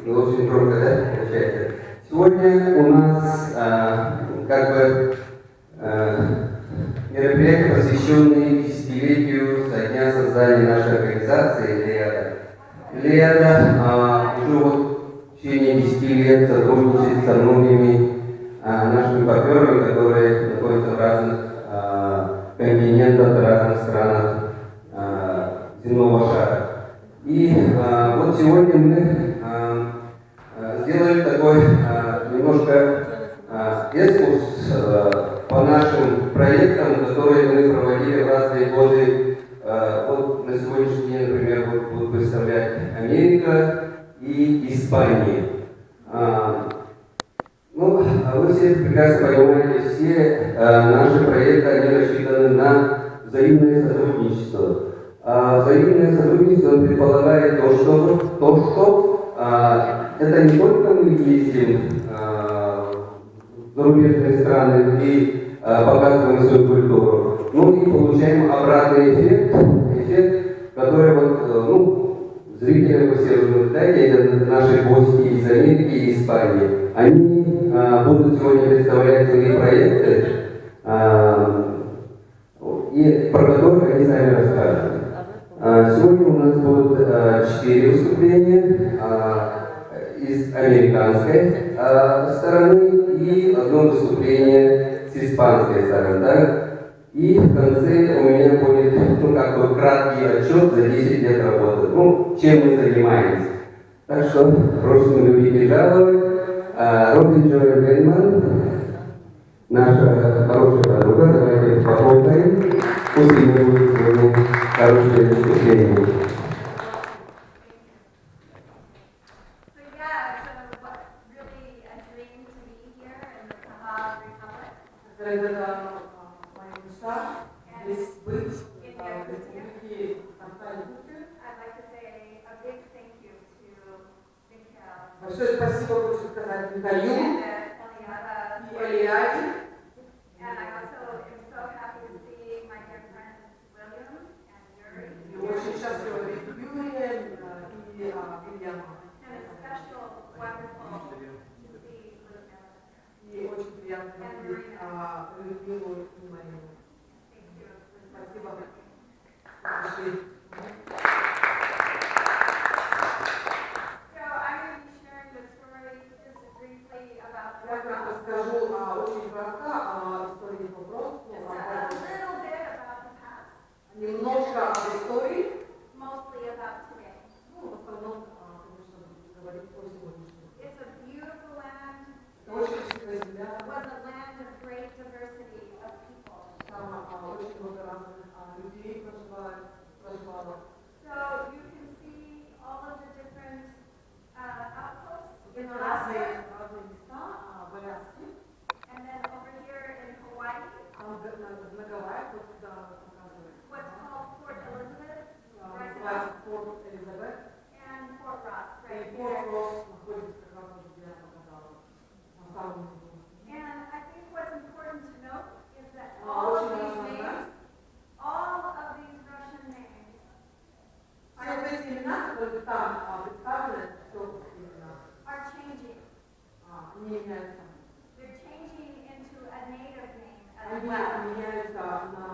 Ну, очень громко, да, получается. Сегодня у нас мероприятие, посвященное десятилетию со дня создания нашей организации «Илиада». «Илиада» уже в течение 10 лет сотрудничает со многими нашими партнерами, которые находятся в разных континентах, в разных странах земного шара. И вот сегодня мы сделали такой немножко экскурс по нашим проектам, которые мы проводили в разные годы. Вот на сегодняшний день, например, будут представлять Америка и Испания. Ну, вы все прекрасно понимаете, все наши проекты, они рассчитаны на взаимное сотрудничество. Взаимное сотрудничество предполагает то, что это не только мы ездим в зарубежные страны и показываем свою культуру, но и получаем обратный эффект, который зрители по всему это наши гости из Америки и Испании. Они будут сегодня представлять свои проекты, и про которые они сами расскажут. Сегодня у нас будут 4 выступления из американской стороны и одно выступление с испанской стороны. Да? И в конце у меня будет краткий отчет за 10 лет работы. Чем мы занимаемся. Так что прошу любить и жаловать. Робин Джой Бельман, наша хорошая подруга, давайте похлопаем. Пусть у нее будет сегодня хорошее выступление. Большое спасибо, хочу сказать Михаилу и Элиаде. И очень счастлива видеть Юрия и Ильяна. И очень приятно видеть Людмилу и Марину. Спасибо. Пошли. Я расскажу очень коротко о истории вопрос. Немножко об истории. В основном, конечно, говорить о сегодняшнем. Очень красивая земля. Там очень много разных людей проживало. Это разные места в Аляске. На Гавайях, вот сюда показывают. Называется Форт Элизабет. И Форт Росс находится как раз вот, где я показала. На самом низу. Все вот эти имена, которые там представлены, все эти имена, они меняются. Они меняются на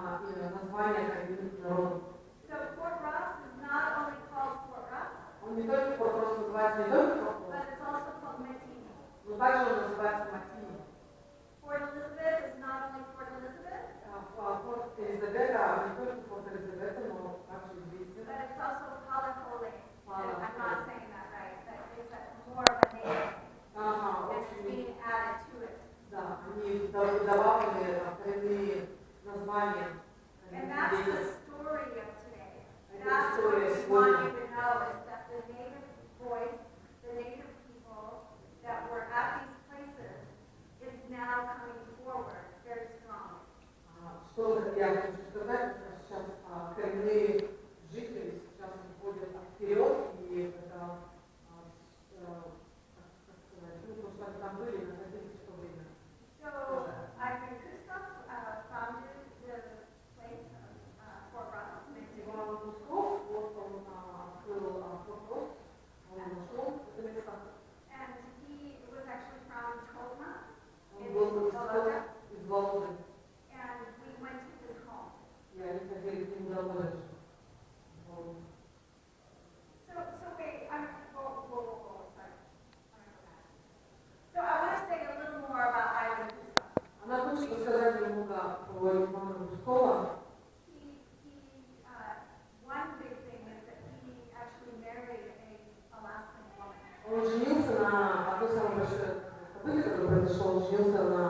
название коренных народов. Он не только Форт Росс называется, не только Форт Росс, но также он называется Матини. Форт Елизавета, не только Форт Елизавета, но также известен. Да, они добавили коренные названия. And that's the story of today. Это That's what история we want сегодня. you to know is that the native voice, the native people that were at these самое большое событие, которое произошло, он женился на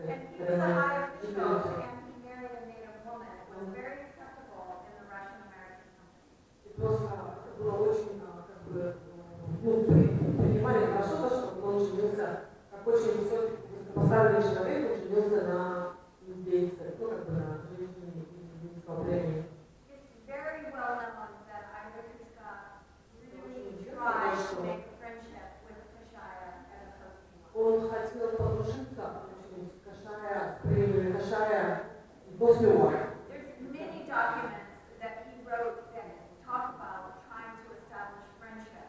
And he was a high official, and he married a native woman. It was very acceptable in the Russian-American company. И просто это было очень, как бы, ну, принимали хорошо то, что он женился, как очень высокий, высокопоставленный человек, он женился на индейце, ну, как бы на женщине индейского племени. It's very well known that Ira Kuska really tried to make a friendship with the Kashaya and the Koskima. Он хотел подружиться очень с Кашая, с племенем Кашая и Босниуа. There's many documents that he wrote that talk about trying to establish friendship.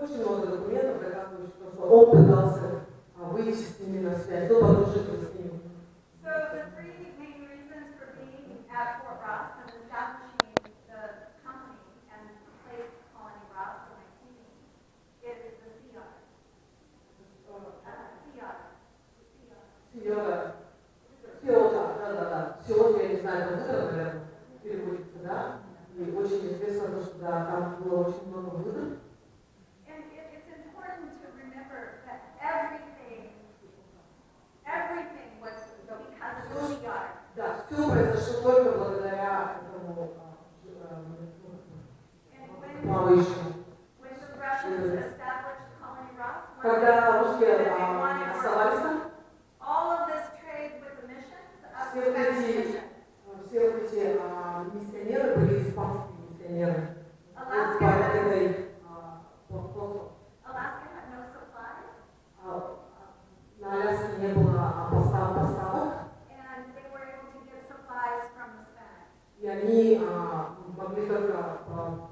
Очень много документов, доказывающих, что он пытался выйти с ними на связь, ну, подружиться с ними. So the three main reasons for being at Fort Ross and establishing the company and the place Colony Ross in Haiti is the CR. Сиота, да. Сиота, я не знаю, там выдор, наверное, переводится, да? И очень известно, что да, там было очень много выдор. And it's important to remember that everything was because of the CR. Да, все произошло только благодаря этому плавающему. When the Russians established Colony Ross, Когда русские they wanted оставались там, all of this trade with the missions of все the вот Spanish эти mission. миссионеры были испанские миссионеры. Alaska had no supplies, На Аляске не было поставок, and they were able to get supplies from the Spanish. и они могли только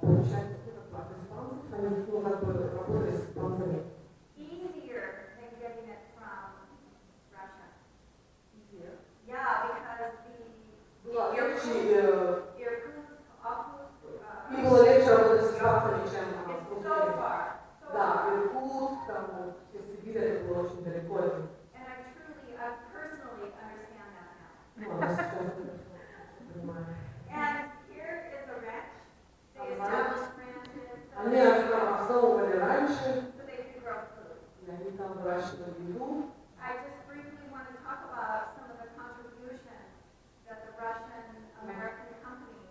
получать от испанцев, они как бы работали с испанцами. Easier than getting it from Russia. Easier. Yeah, because Было легче, Irkutsk, им было легче работать с испанцами, чем с it's so русскими. far. Да, Иркутск, там, все Сибирь, это было очень далеко. And I personally understand that now. Ну, а сейчас это всё понимаю. And here is a ranch. They established ranches Они основывали раньше, so they could grow food. и они там выращивали еду. I just briefly want to talk about some of the contributions that the Russian-American company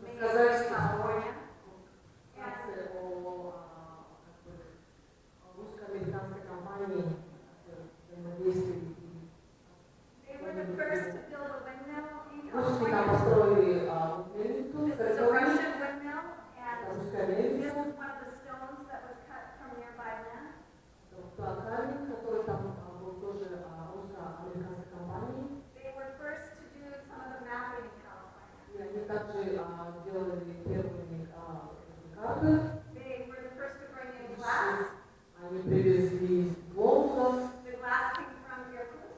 made in California. Информация о русско-американской компании взаимодействии. They were the first to build a windmill in Русские там California. построили мельницу, This is a Russian windmill, and русская this мельница, is one of the stones that was cut from nearby land. камень, который там был тоже русско-американской компании. They were first to do some of the mapping in California. И они также делали первые карты. They were the first to bring in glass. Они привезли стекло туда. The glass came from Irkutsk.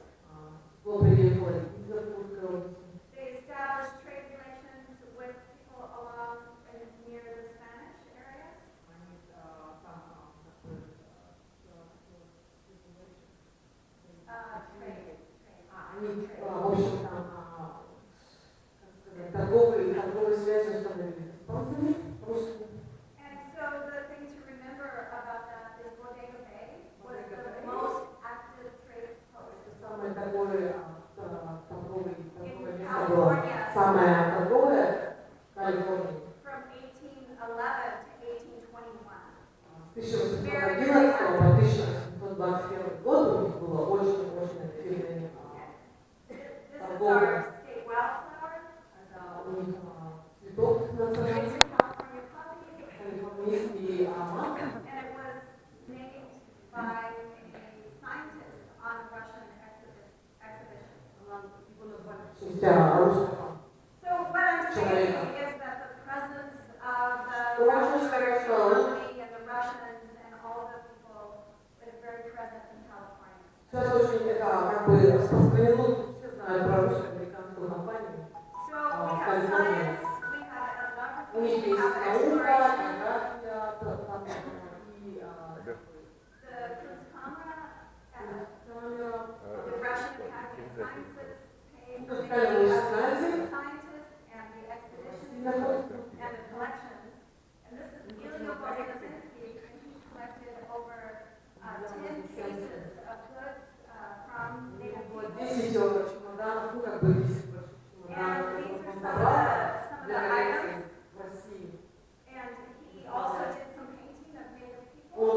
Стекло приехало из Иркутской области. They established trade relations with people along and near the Spanish areas. Они Trade. в общем, там, как сказать, торговые связи установили с испанцами, русскими. And so the thing to remember about that is Bodega Bay was the most active trade post. Самое торговое место In было. California. Самое торговое в Калифорнии. From 1811 to 1821. С 1811 по 1821 год у них было очень активное This is торговля. our state wildflower. Это у них цветок национальный, It's a California poppy. калифорнийский мак. And it was named by a scientist on a Russian exhibition. Его назвали в честь русского. So what I'm saying is that the presence of the Russian colony and the Russians and all the people is very present in California. Сейчас очень это как бы распространено, все знают про русско-американскую компанию. So we have science, we have У них ethnography, we есть have наука, exploration. география, и The Kunstkamera, камера. the Russian Academy of Sciences, pays for Музыкальные the сciences. scientists and the expeditions находится. and the collections. And this is Ilya Bosnazinski, and he collected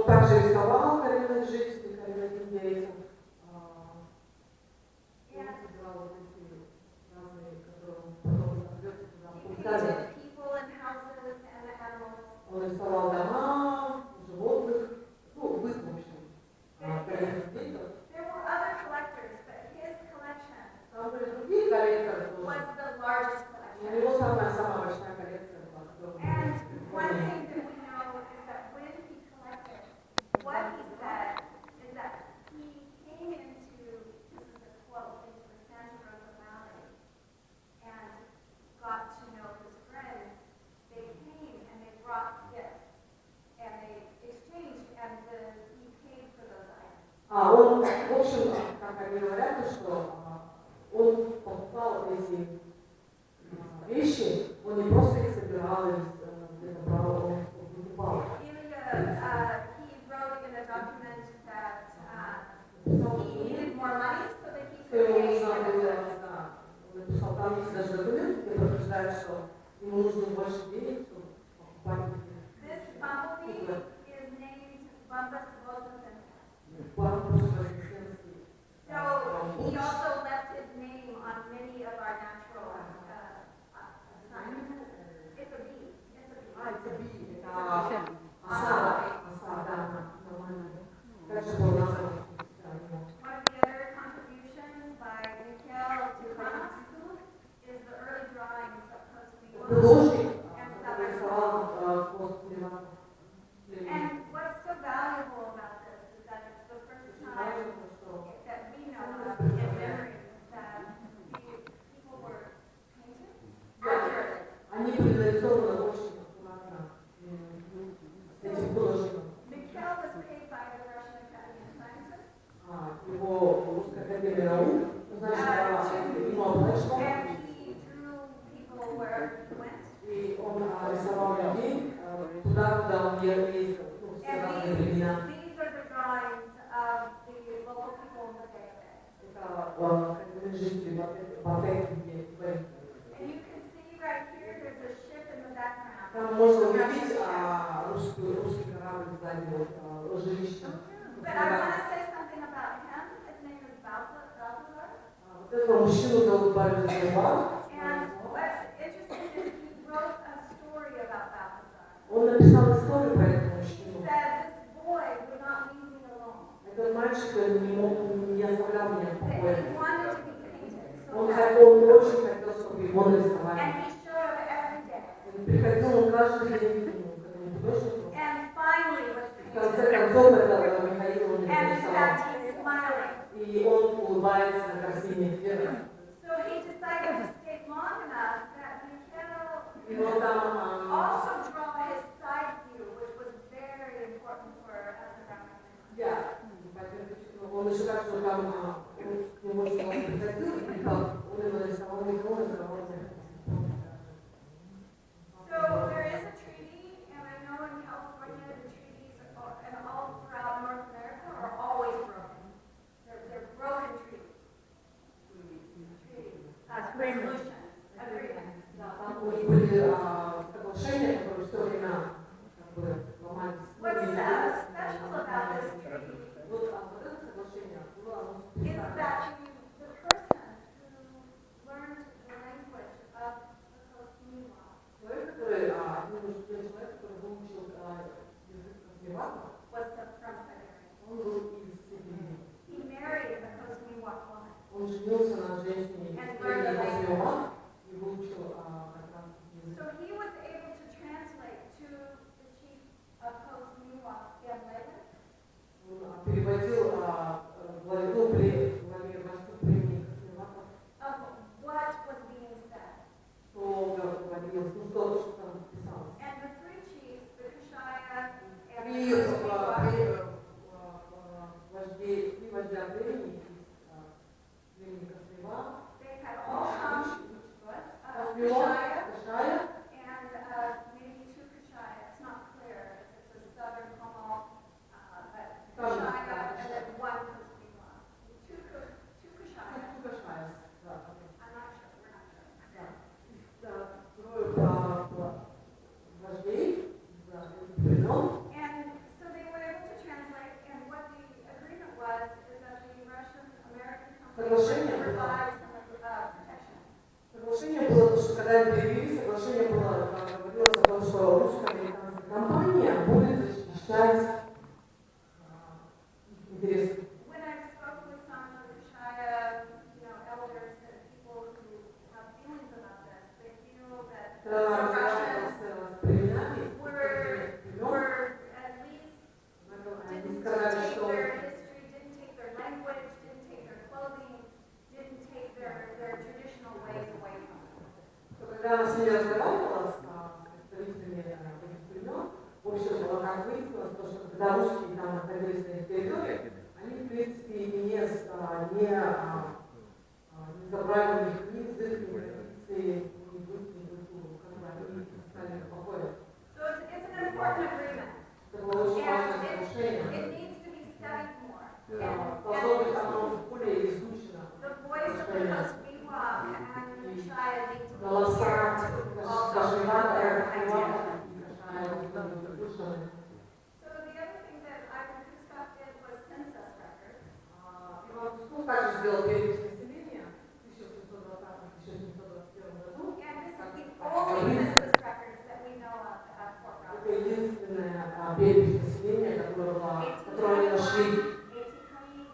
также рисовал коренных жителей, коренных индейцев. Он собирал вот эти разные, которые он потом отвез туда, He пускали. painted people and houses and animals. Он рисовал дома, животных, ну, быт, в общем, коренных индейцев. There were other collectors, but his collection Там были другие коллекторы тоже. was the largest У collection. него самая большая коллекция была, которую он And one использовал. thing that we know is that when he collected, what he said is that he came into, this is a quote, into the Santa Rosa Valley and got to know his friends. They came and they brought gifts and they exchanged and he paid for those items. Он, в общем, как они говорят, что он покупал эти вещи, он не просто их собирал, где-то брал, он покупал. Ilya, he wrote in a document that he needed more money so that he Что could ему pay нужно for было, the он написал, там есть даже документ, где подтверждает, что ему нужно больше денег, чтобы покупать This bumblebee is named Bumpus Vosensen. бамбус воскресенский. So he also left his name on many of our natural signs. It's a bee. It's a bee. Это би, это оса, да, нормально. Как же был назван? One of the other contributions by Mikhail Tikhanovsky is the early drawings of Kosmiwa Художник, and который Sabbath. рисовал Господа. And what's so valuable about this is that it's the first time that we know of in memory that these people were painted accurately. Они были нарисованы очень аккуратно с этим художником. Mikhail was paid by the Russian Academy of Sciences. Его Русская академия наук, значит, ему оплачивал, And he drew people wherever he went. и он рисовал людей туда, куда он ездил, ну, все разные времена. These are the drawings of the local people in the Bay of Bay. Это коренные жители Бапеки, где были. And you can see right here, there's a ship in the background. Там можно увидеть русский корабль сзади, вот, жилище. But I want to say something about him. His name is Balthazar. Вот этого мужчину зовут Бальдазар. And what's interesting is he wrote a story about Balthazar. Он написал историю про этого He мужчину. said, this boy would not leave me alone. Этот мальчик не оставлял меня в That покое. he wanted to be painted so Он bad. очень хотел, чтобы его нарисовали. And he showed up every day. Он приходил он каждый день к этому художнику. And finally was В конце painted. концов, это Михаил он And in нарисовал. fact, he is smiling. И он улыбается на картине. So he decided to stay long enough that Mikhail И он там also draw his side view, which was very important for ethnographic. он еще так, что там он приходил, и он его нарисовал, So there is a treaty, and I know in California the treaties and all throughout North America are always broken. They're broken treaties. Resolutions, agreements. Там у них были соглашения, которые все время ломались. What's special about this treaty Вот это соглашение было is that the person who learned the language of the Kosmiwa человек, который человек, который выучил язык Космевата, was from Siberia. он был из Сибири. He married a Kosmiwa woman. Он женился на женщине из Космевата и выучил как раз язык. So he was able to translate to the chief of Kosmiwa in Leyland Он переводил главе вождю племени Космеватов, of what was being said. что говорилось, ну что там писалось. And the three chiefs, the Kushaya and the И Kosmiwa, вождя племени из племени Космева, they had all come Соглашение было. provide some protection. Соглашение было, то, что когда они перевели, соглашение было, говорилось о том, что русско-американская компания будет защищать их интересы. When I spoke with some of the Shia, elders and people who have feelings about this, they feel that the Когда Russians разговаривала с племенами, were at least они didn't сказали, take что their history, didn't take their language, didn't take their clothing, didn't take their traditional ways away from them. когда она с ней разговаривала, с представителями этих племен, в общем, как выяснилось, то, что когда русские там находились на их территории, они, в принципе, не забрали у них ни язык, ни традиции, ни быт, ни культуру, как бы они стали покоя. So it's an important agreement. Это было очень важное And соглашение. it needs to be studied more. Должно быть оно более изучено. The voice of the Kosbiwa and the Shia need to be Голоса heard also. Кашмира, So Кашмира, the other thing that Ivan Kuskov did was census records. Иван Кусков также сделал перепись населения в 1720-1721 году. And this is the only census records that we know of Fort Это Ross. единственная перепись населения, которую они нашли. 1820,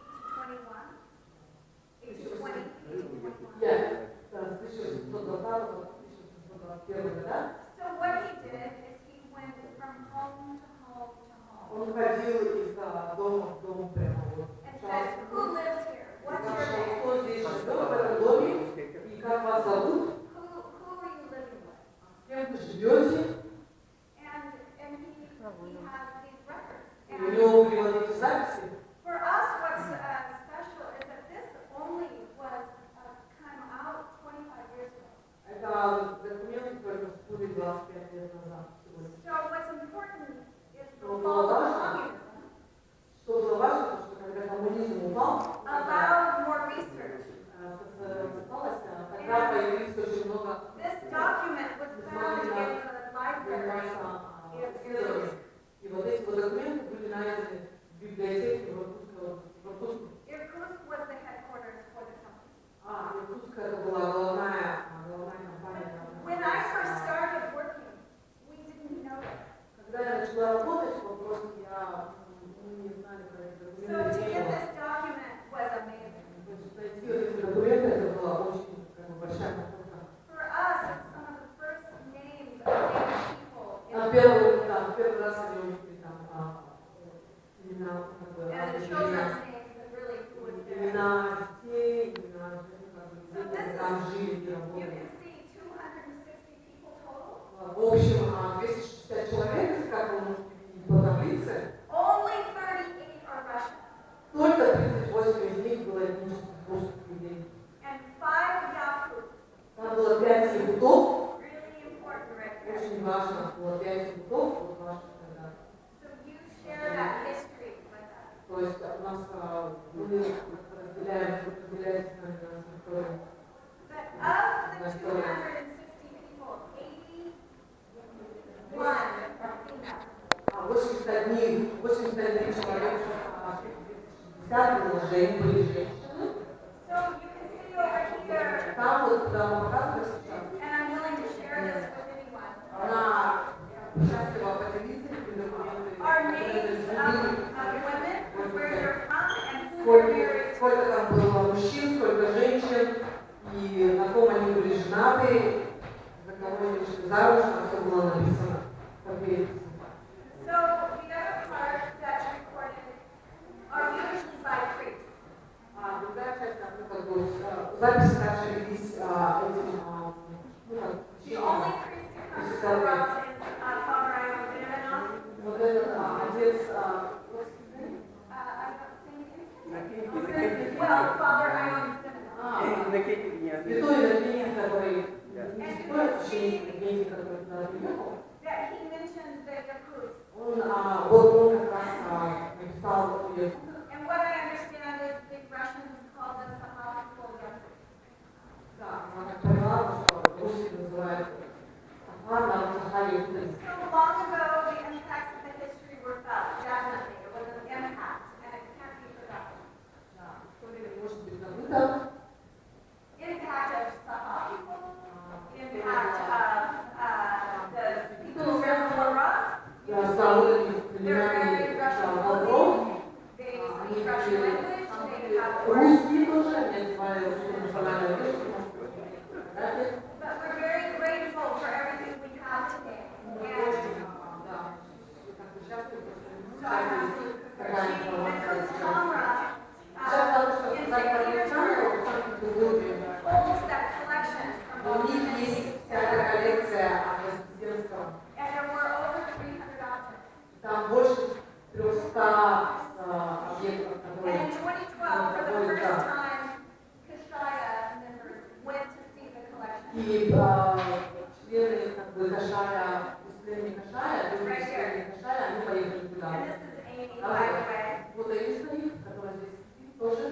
1820, 1820. С 1720 по 1721 года. So what he did is he went from home to home to home Он ходил из дома в дом прямо вот. and said, who lives here? What's your Спрашивал, name? кто здесь живет в этом доме и как вас зовут, Who are you living with? с кем вы живете. And he has these records. У And него были вот эти записи. for us, what's special is that this only was come out 25 years ago. Это документы только всплыли 25 лет назад. So what's important is the Ну, fall да. of communism Что было важно, то, что когда коммунизм упал, allowed more research. распалась, тогда появилось очень много This document was found in the library in Irkutsk. И вот эти вот документы были найдены в библиотеке в Иркутске. Irkutsk was the headquarters for the company. Иркутск это была главная компания. When I first started working, we didn't know this. Когда я начала работать, вопрос мы не знали про эти So документы. to get this document was amazing. То есть найти вот эти документы, это была очень большая находка. For us, it's some of the first names of native people in Первый раз они увидели там имена, and the children's names and really who was there. имена детей, имена людей, там жили и You работали. can see 260 people total. В общем, 260 человек, как вы можете видеть по таблице, Only 38 are Russian. только 38 из них было этнических русских людей. And 5 Yakuts. Там было 5 ягутов, Really important right here. очень важно, было 5 ягутов, вот ваших тогда. So you share that history with us. То есть у нас мы разделяем с нами нашу историю. But of the 260 people, 81 are female. 81 человек, 60 было были женщины. So you can see over here, Там вот, куда мы показывали сейчас, and I'm willing to share this with anyone, она счастлива поделиться этими документами. are names of women, where you're from, and who were married. Сколько там было мужчин, сколько женщин, и на ком они были женаты, за кого они вышли замуж, там все было написано. Как перепись. So the other part that's recorded are usually by priests. Другая часть, там, ну, как бы, записи также велись этим такая She went to информация. Tamra, Сейчас надо что in сказать St. про Александру Petersburg, в Санкт-Петербурге. holds that collection from У both них ends. есть вся эта коллекция от Вознесенского. And there were over 300 objects. Там больше 300 объектов, And которые in 2012, for the first time, Kashaya members went to see the collection. и члены как бы Кашая, члены Кашая, Right here. члены Кашая, они поехали туда. And this is Amy, by the way. Вот Amy стоит, которая здесь сидит тоже.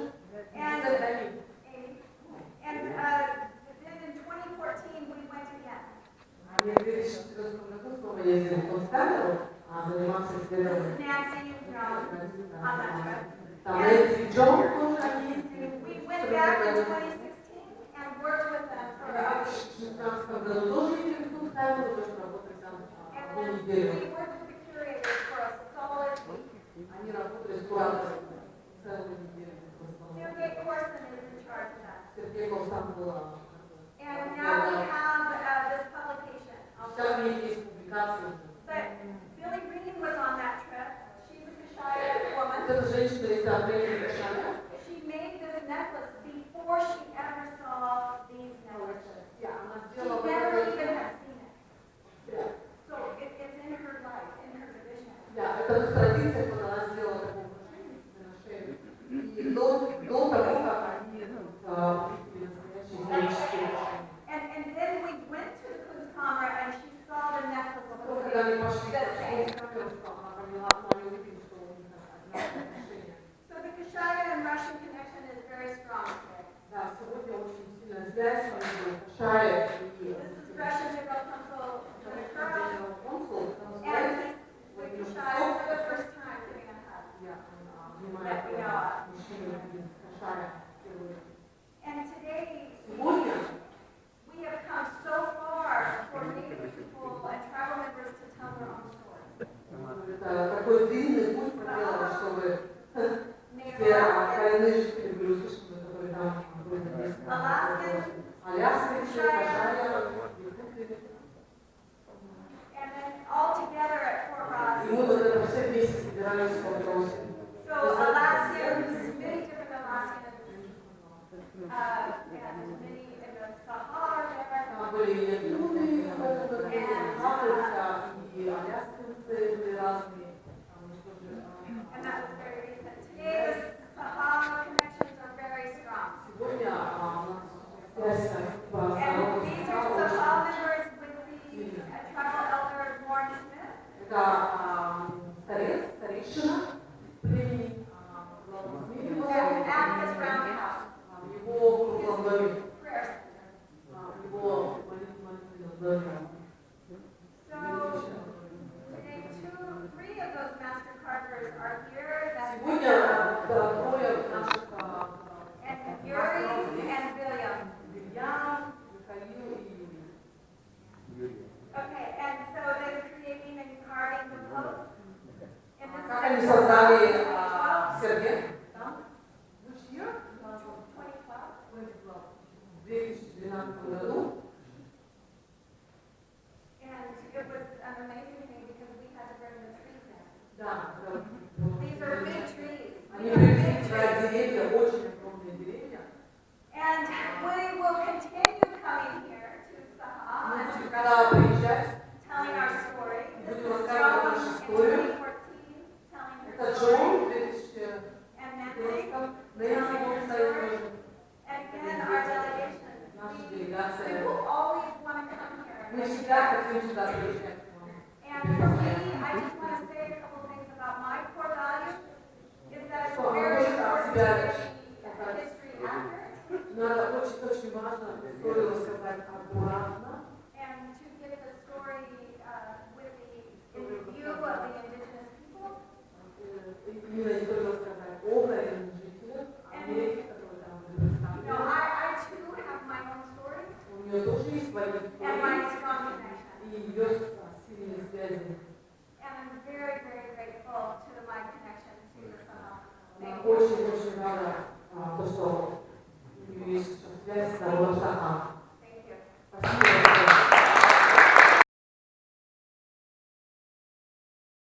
And, Это Amy. Amy. And then in 2014, we went again. Они в 2014 году снова ездили в Константину, заниматься This исследованием. is Nancy and John on that trip. Там Нэнси и Джон тоже они ездили. We went back in 2016 and worked with them for В a week. 2016 году тоже ездили в Константину, тоже работали там And одну then неделю. we worked with the curators for a solid week. Они работали с куратором целую неделю. Sergey Korsun is in charge of that. Сергей Колсан была. And now we have this publication. Сейчас у них есть публикации уже. But Billie Green was on that trip. She's a Kashaya Вот woman. эта женщина из Андрея Кашая. She made this necklace before she ever saw these necklaces. Она She сделала never вот even это. had seen it. So it's in her life, in her division. Да, это традиция, когда она сделала такое украшение себе на шею. И до того, как они увидели настоящие исторические украшения. And then we went to the Kunstkammer and she saw the necklace Потом, was когда они пошли the в same. камеру, она поняла, она увидела, что у них одинаковые отношения. So the Kashaya and Russian connection is very strong today. Да, сегодня очень сильная связь между Кашая и This is Russian General Counsel Minister, консул, and he's with Kashaya for the first time giving a hug. обнимает мужчину из Кашая впервые. And today, Сегодня we have come so far for Native people and tribal members to tell their own story. это такой длинный путь проделали, чтобы Native все Alaskans, коренные жители были услышаны, которые там были записаны. Аляскинцы, Кашая, Якуты. and then all together at Fort Ross. И мы вот это все вместе собирались в вопросе. So Alaskans, many different Alaskans, and many in the Sahara there. Там были и якуты, и аляскинцы, были разные. Там тоже, And that was very recent. Today, the Sahara connections are very strong. сегодня у нас связь с And these are Sahara members with the tribal elder Warren Smith. это старейшина племени And at his roundhouse, в его круглом доме, prayer center. в его молитвенном доме. So today, three of those master carvers are here. That's Сегодня трое наших and Yuri and William. Илья, Михаил и Юрий. Okay, and so they're creating and carving the posts. And this Как они is создали 2012. сервет? Там? Which year? 2012. В 2012 году. And it was an amazing thing because we had to bring the trees in. Да, These are big trees. они These are big привезли сюда trees. деревья, очень огромные деревья. And we will continue coming here to Saha and to Когда приезжать, telling our story. This is Будем John рассказывать нашу in историю. 2014 telling her это story. Джон, 2000 And Nancy Нэнси telling her стоит story. тоже. And again, our delegation. Наша We делегация. will always want to come here. Мы всегда хотим сюда приезжать. And for me, I just want to say a couple things about my core values. Is that it's very important to get the history accurate Надо очень важно историю рассказать аккуратно. and to get the story with the view of the indigenous people. Именно историю рассказать о коренных жителях Америки, которые там были You know, представлены. I too have my own stories У нее тоже есть свои and my истории strong connection. и ее сильные связи. And I'm very, very grateful to my connection to the Sahara. Она Thank you. очень рада, то, что у нее есть связь с народом Саха.